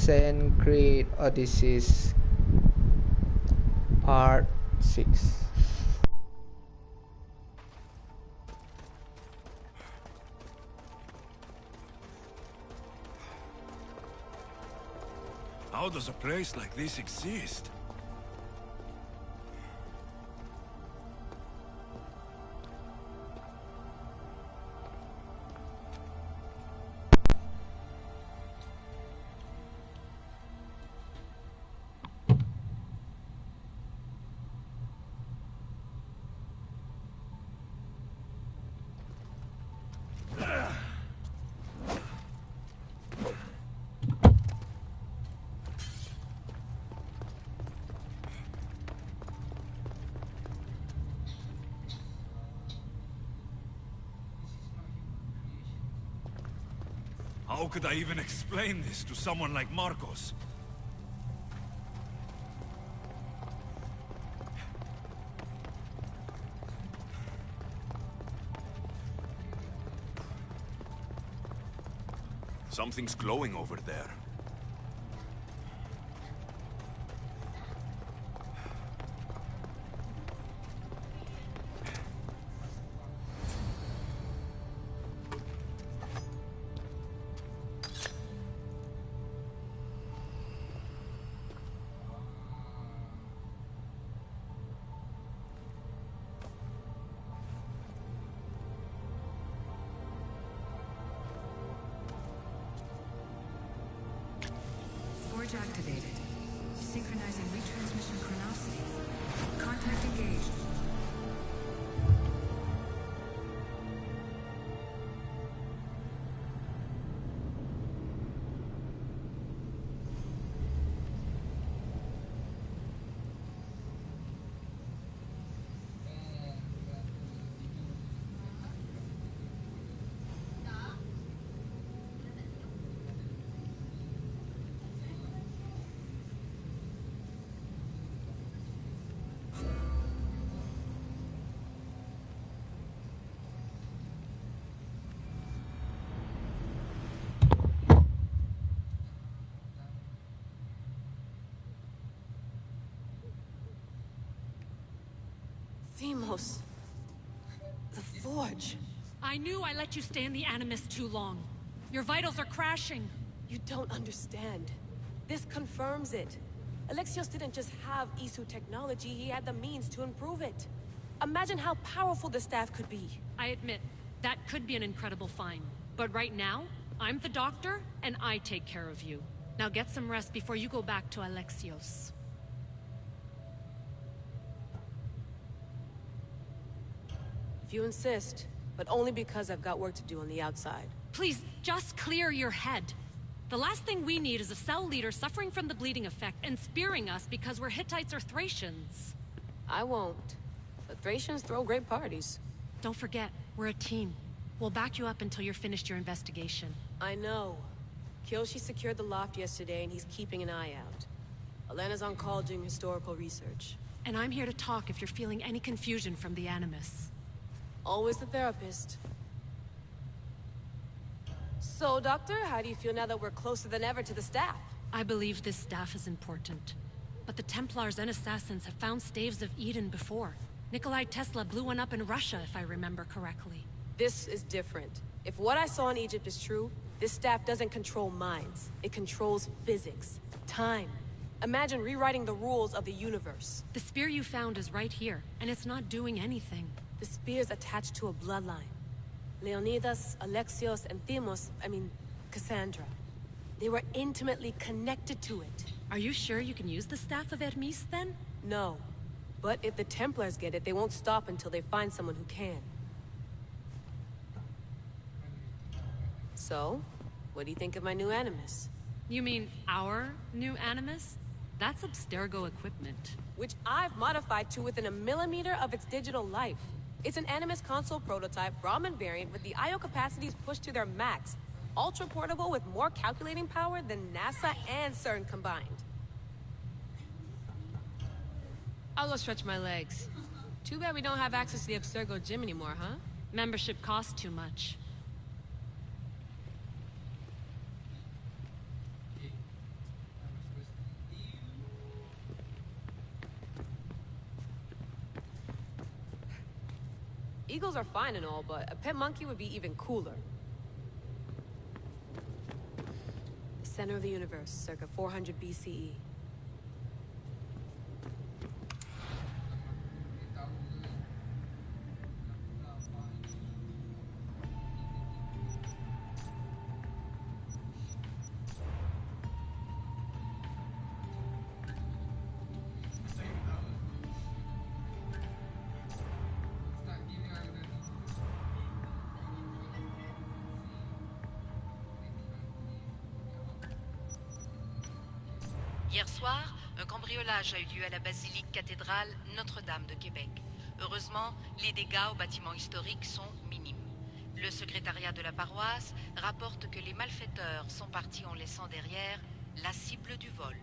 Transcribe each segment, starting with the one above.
Assassin's Creed Odyssey Part 6. How does a place like this exist? How could I even explain this to someone like Marcos? Something's glowing over there. Forge activated. Synchronizing retransmission chronicity. Contact engaged. Themos. The Forge. I knew I let you stay in the Animus too long. Your vitals are crashing. You don't understand. This confirms it. Alexios didn't just have Isu technology, he had the means to improve it. Imagine how powerful the staff could be. I admit, that could be an incredible find. But right now, I'm the doctor, and I take care of you. Now get some rest before you go back to Alexios. If you insist, but only because I've got work to do on the outside. Please, just clear your head. The last thing we need is a cell leader suffering from the bleeding effect and spearing us because we're Hittites or Thracians. I won't. But Thracians throw great parties. Don't forget, we're a team. We'll back you up until you're finished your investigation. I know. Kyoshi secured the loft yesterday and he's keeping an eye out. Elena's on call doing historical research. And I'm here to talk if you're feeling any confusion from the Animus. Always the therapist. So, Doctor, how do you feel now that we're closer than ever to the staff? I believe this staff is important. But the Templars and Assassins have found staves of Eden before. Nikolai Tesla blew one up in Russia, if I remember correctly. This is different. If what I saw in Egypt is true, this staff doesn't control minds. It controls physics, time. Imagine rewriting the rules of the universe. The spear you found is right here, and it's not doing anything. The spear's attached to a bloodline. Leonidas, Alexios, and Cassandra. They were intimately connected to it. Are you sure you can use the Staff of Hermes, then? No. But if the Templars get it, they won't stop until they find someone who can. So, what do you think of my new Animus? You mean our new Animus? That's Abstergo equipment. Which I've modified to within a millimeter of its digital life. It's an Animus console prototype, Brahmin variant, with the I/O capacities pushed to their max. Ultra portable with more calculating power than NASA and CERN combined. I'll go stretch my legs. Too bad we don't have access to the Abstergo gym anymore, huh? Membership costs too much. Eagles are fine and all, but a pet monkey would be even cooler. The center of the universe, circa 400 BCE. Hier soir, un cambriolage a eu lieu à la basilique cathédrale Notre-Dame de Québec. Heureusement, les dégâts au bâtiment historique sont minimes. Le secrétariat de la paroisse rapporte que les malfaiteurs sont partis en laissant derrière la cible du vol.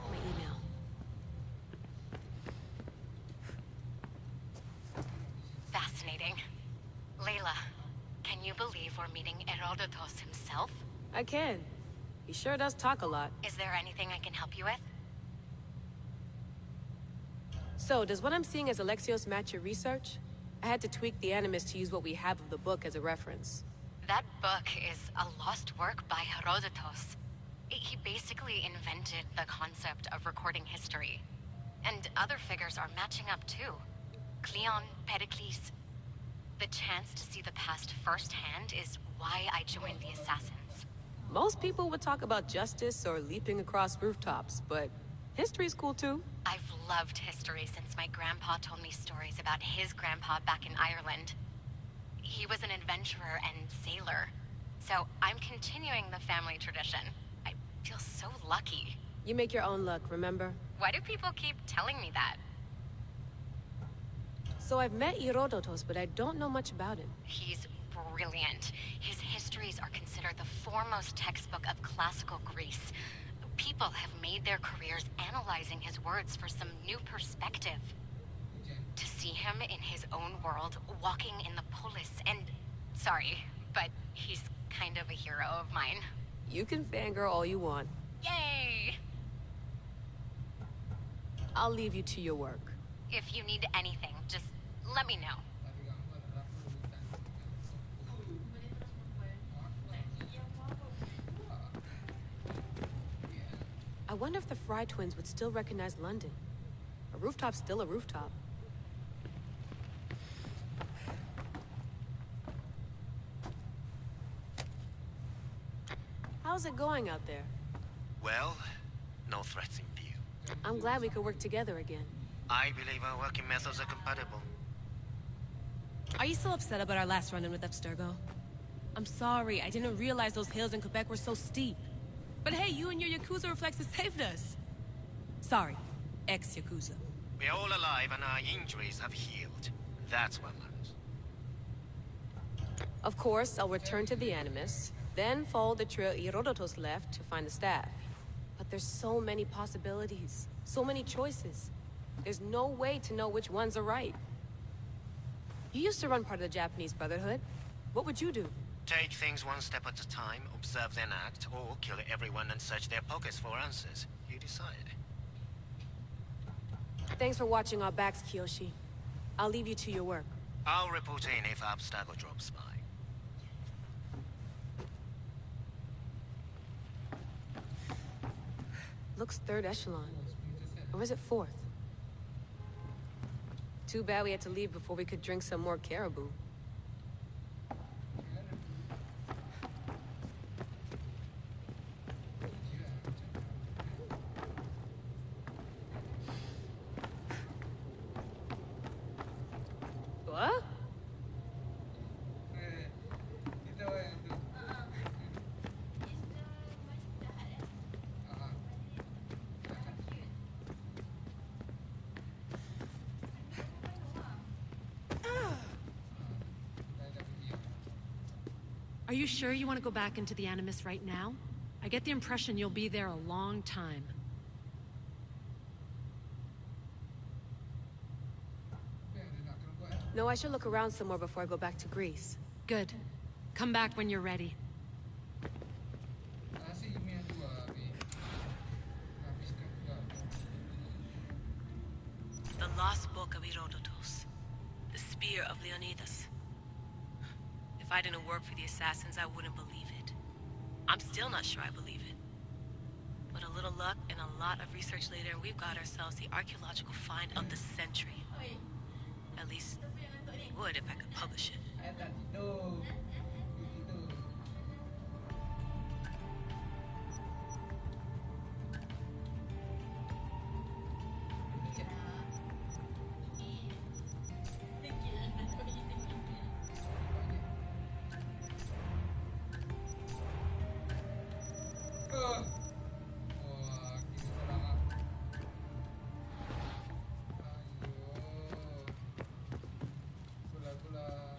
My email. Fascinating. Layla, can you believe we're meeting Herodotus himself? I can. He sure does talk a lot. Is there anything I can help you with? So, does what I'm seeing as Alexios match your research? I had to tweak the Animus to use what we have of the book as a reference. That book is a lost work by Herodotus. He basically invented the concept of recording history. And other figures are matching up too. Cleon, Pericles. The chance to see the past firsthand is why I joined the Assassins. Most people would talk about justice or leaping across rooftops, but history's cool too. I've loved history since my grandpa told me stories about his grandpa back in Ireland. He was an adventurer and sailor. So I'm continuing the family tradition. I feel so lucky. You make your own luck, remember? Why do people keep telling me that? So I've met Herodotus, but I don't know much about him. He's brilliant. His histories are considered the foremost textbook of classical Greece. People have made their careers analyzing his words for some new perspective. To see him in his own world, walking in the polis, and... Sorry, but he's kind of a hero of mine. You can fangirl all you want. Yay! I'll leave you to your work. If you need anything, just let me know. I wonder if the Fry twins would still recognize London. A rooftop's still a rooftop. How's it going out there? Well, no threats in view. I'm glad we could work together again. I believe our working methods are compatible. Are you still upset about our last run-in with Abstergo? I'm sorry, I didn't realize those hills in Quebec were so steep. But hey, you and your Yakuza reflexes saved us. Sorry, ex-Yakuza. We're all alive and our injuries have healed. That's what matters. Of course, I'll return to the Animus, then follow the trail Herodotus left to find the staff. But there's so many possibilities, so many choices. There's no way to know which ones are right. You used to run part of the Japanese Brotherhood. What would you do? Take things one step at a time, observe then act, or kill everyone and search their pockets for answers. You decide. Thanks for watching our backs, Kiyoshi. I'll leave you to your work. I'll report in if Abstergo drops by. Looks third echelon. Or is it fourth? Too bad we had to leave before we could drink some more caribou. What? Are you sure you want to go back into the Animus right now? I get the impression you'll be there a long time. No, I should look around some more before I go back to Greece. Good. Come back when you're ready. The Lost Book of Herodotus. The Spear of Leonidas. If I didn't work for the assassins, I wouldn't believe it. I'm still not sure I believe it. But a little luck and a lot of research later, and we've got ourselves the archaeological find of the century. At least, it would if I could publish it.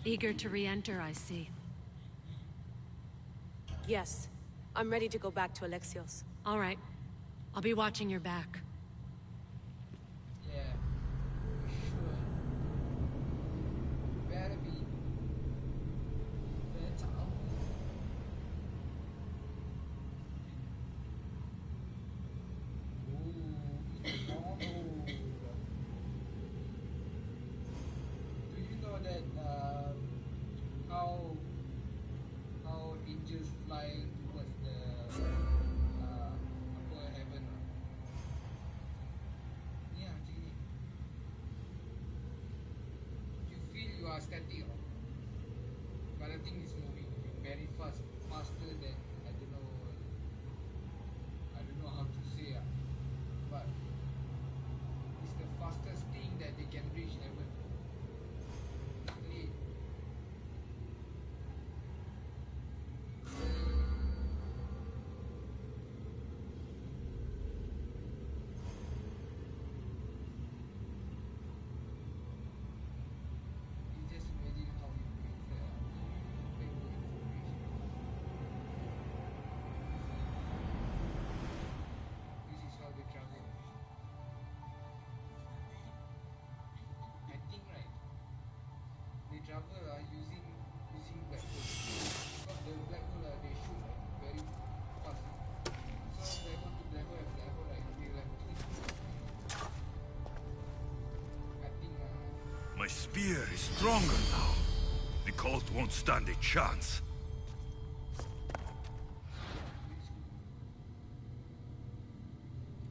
Eager to re-enter, I see. Yes. I'm ready to go back to Alexios. All right. I'll be watching your back. Yeah, sure. Better be. Better. Do you know that how angels fly towards the upper heaven? Yeah, actually. You feel you are static, but the thing is moving very fast, faster than I don't know how to say, but it's the fastest thing that they can reach heaven. Really. You just imagine how it makes big information. This is how they travel. I think right. They travel using black hole. Because the black hole they shoot very fast. So black hole to black hole and black hole they like I think My spear is stronger now. The cult won't stand a chance.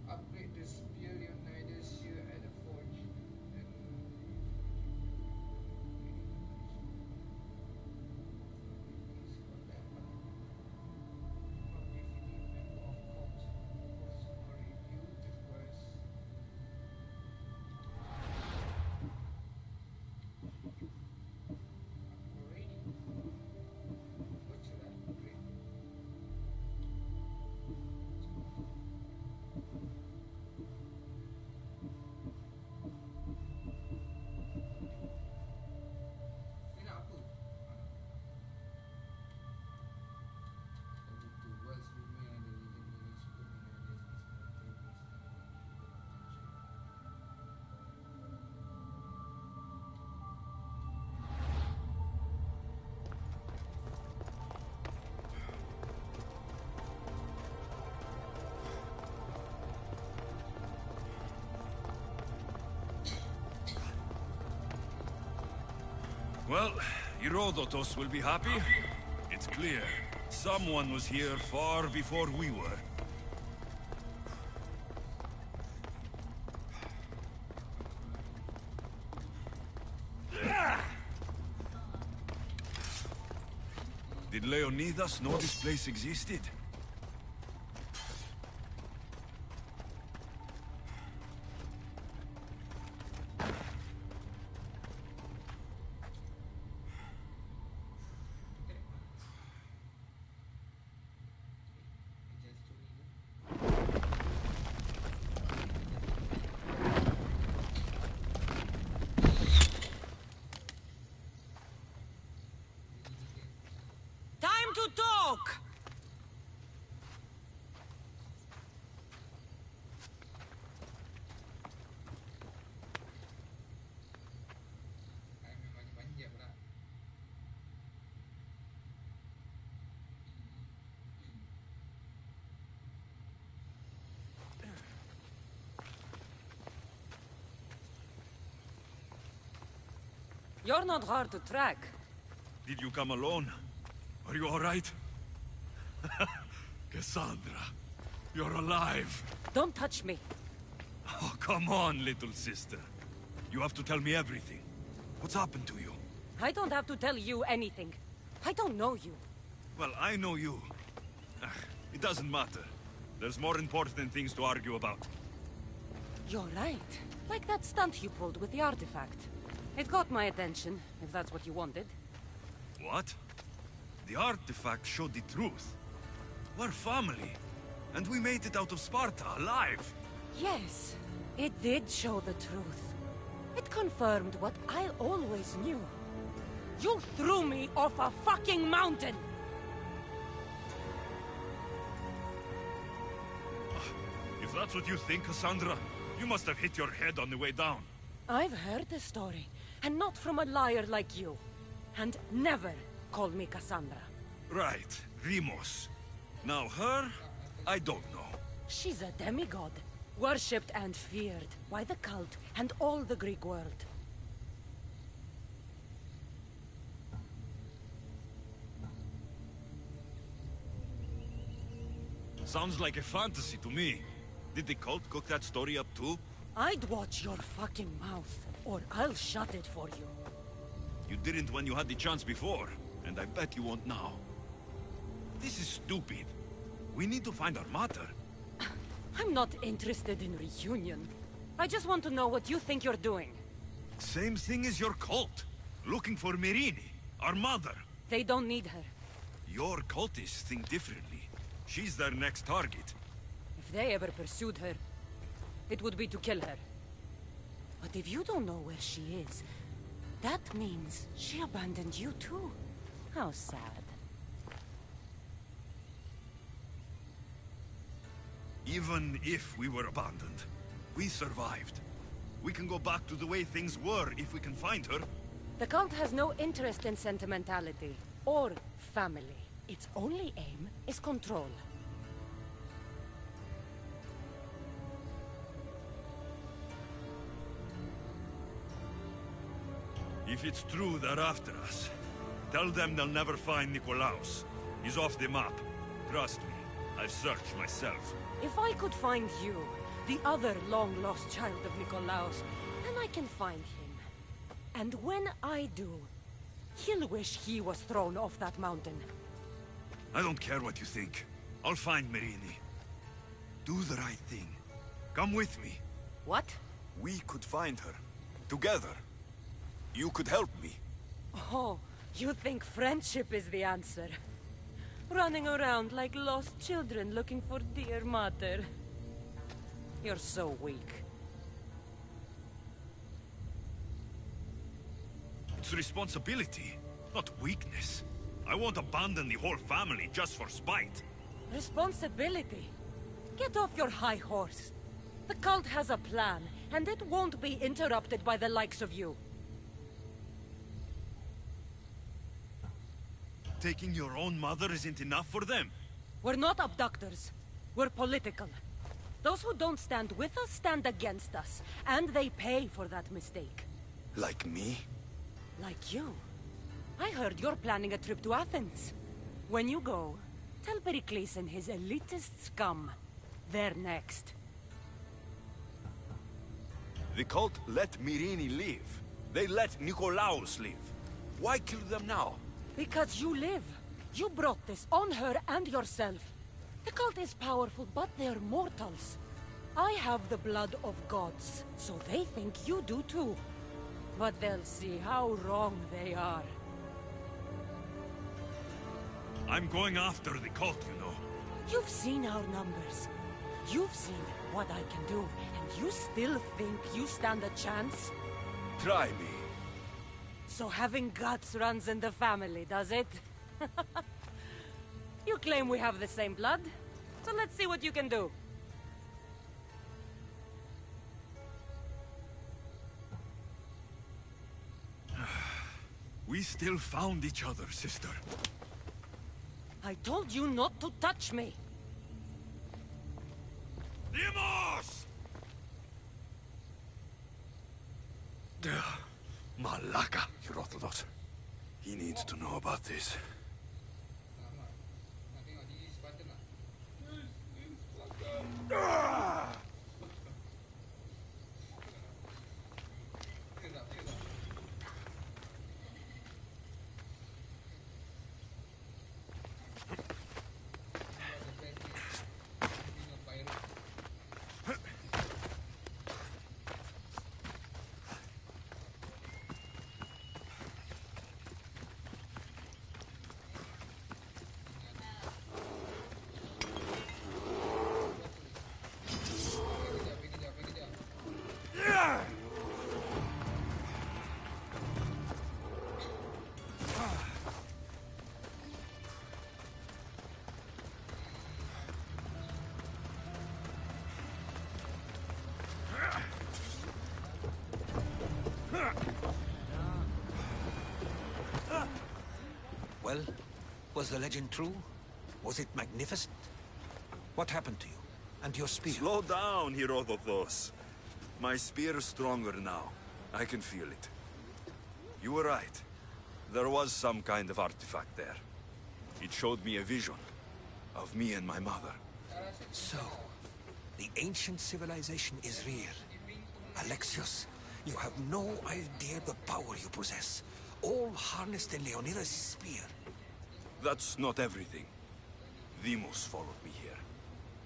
upgrade the spear Leonidas here at the forge. And not definite member of cult. For super review requires upgrade. What should I upgrade? Ini apa? To world's women and the legendary Superman Well, Herodotus will be happy. It's clear. Someone was here far before we were. Did Leonidas know this place existed? Kerja story ke? Time to talk! I memang manja pula. You're not hard to track. Did you come alone? Are you all right? Cassandra, you're alive. Don't touch me. Oh, come on, little sister. You have to tell me everything. What's happened to you? I don't have to tell you anything. I don't know you. Well, I know you. It doesn't matter. There's more important things to argue about. You're right. Like that stunt you pulled with the artifact. It got my attention, if that's what you wanted. What? The artifact showed the truth. We're family. And we made it out of Sparta, alive. Yes, it did show the truth. It confirmed what I always knew. You threw me off a fucking mountain! If that's what you think, Cassandra, you must have hit your head on the way down. I've heard the story, and not from a liar like you. And never call me Cassandra. Right, Rimos. Now her, I don't know. She's a demigod, worshipped and feared by the cult and all the Greek world. Sounds like a fantasy to me. Did the cult cook that story up too? I'd watch your fucking mouth, or I'll shut it for you. You didn't when you had the chance before, and I bet you won't now. This is stupid. We need to find our mother. I'm not interested in reunion. I just want to know what you think you're doing. Same thing as your cult. Looking for Myrrine, our mother. They don't need her. Your cultists think differently. She's their next target. If they ever pursued her, it would be to kill her. But if you don't know where she is, that means she abandoned you too. How sad. Even if we were abandoned, we survived. We can go back to the way things were if we can find her. The cult has no interest in sentimentality or family. Its only aim is control. If it's true they're after us, tell them they'll never find Nikolaos. He's off the map. Trust me, I've searched myself. If I could find you, the other long-lost child of Nikolaos, then I can find him. And when I do, he'll wish he was thrown off that mountain. I don't care what you think. I'll find Myrrine. Do the right thing. Come with me. What? We could find her. Together. You could help me. Oh, you think friendship is the answer? Running around like lost children looking for dear mother. You're so weak. It's responsibility, not weakness. I won't abandon the whole family just for spite. Responsibility? Get off your high horse. The cult has a plan, and it won't be interrupted by the likes of you. Taking your own mother isn't enough for them? We're not abductors. We're political. Those who don't stand with us stand against us, and they pay for that mistake. Like me? Like you. I heard you're planning a trip to Athens. When you go, tell Pericles and his elitist scum. They're next. The cult let Myrrine live. They let Nikolaos live. Why kill them now? Because you live. You brought this on her and yourself. The cult is powerful, but they're mortals. I have the blood of gods, so they think you do too. But they'll see how wrong they are. I'm going after the cult, you know. You've seen our numbers. You've seen what I can do, and you still think you stand a chance? Try me. So having guts runs in the family, does it? You claim we have the same blood, so let's see what you can do. We still found each other, sister. I told you not to touch me. Dimos! Malaka, Herodotus. He needs to know about this. Lama. Nak tengok gigi Spartan tak? Sedap, sedap. You are the best in being a pirate. Pergi kejap. Well, was the legend true? Was it magnificent? What happened to you? And your spear? Slow down, Herodotus. My spear is stronger now. I can feel it. You were right. There was some kind of artifact there. It showed me a vision of me and my mother. So, the ancient civilization is real. Alexios, you have no idea the power you possess. All harnessed in Leonidas' spear. That's not everything. Demos followed me here.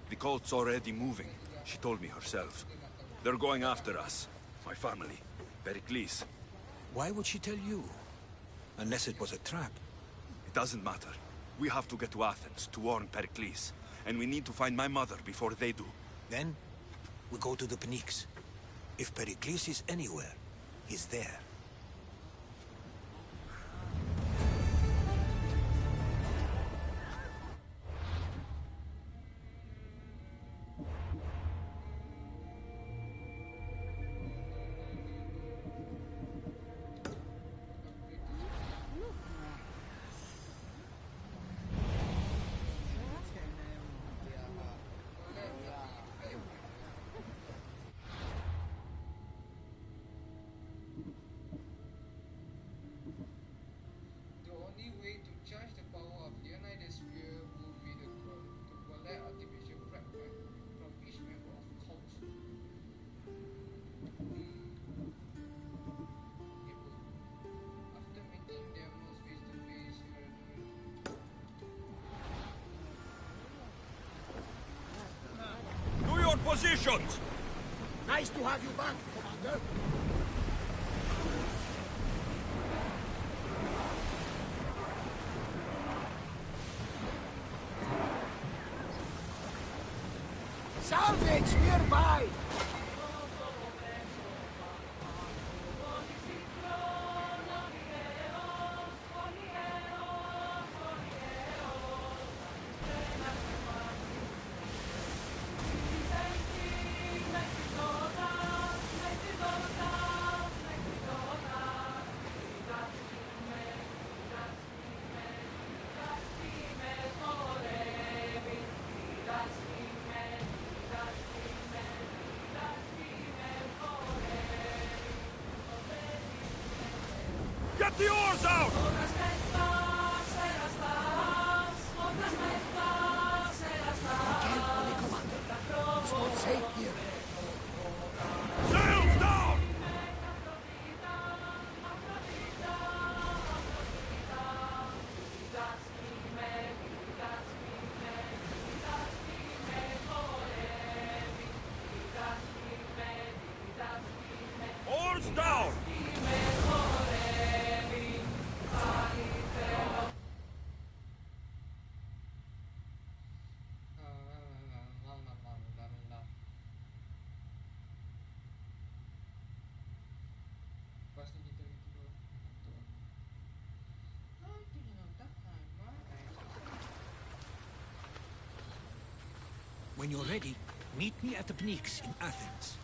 The cult's already moving, she told me herself. They're going after us. My family. Pericles. Why would she tell you? Unless it was a trap. It doesn't matter. We have to get to Athens to warn Pericles. And we need to find my mother before they do. Then, we go to the Pnyx. If Pericles is anywhere, he's there. The only way to charge the power of Leonidas' spear will be to collect artificial fragment from each member of cult. After meeting Demos face to face, To your positions! Nice to have you back, Commander. Salvage nearby! Get the oars out! Carefully, Commander. It's not safe here. Sails down! Guards down! Lepas ni kita pergi tidur. Betul. Nanti nak tahan, When you're ready, meet me at the Pnyx in Athens.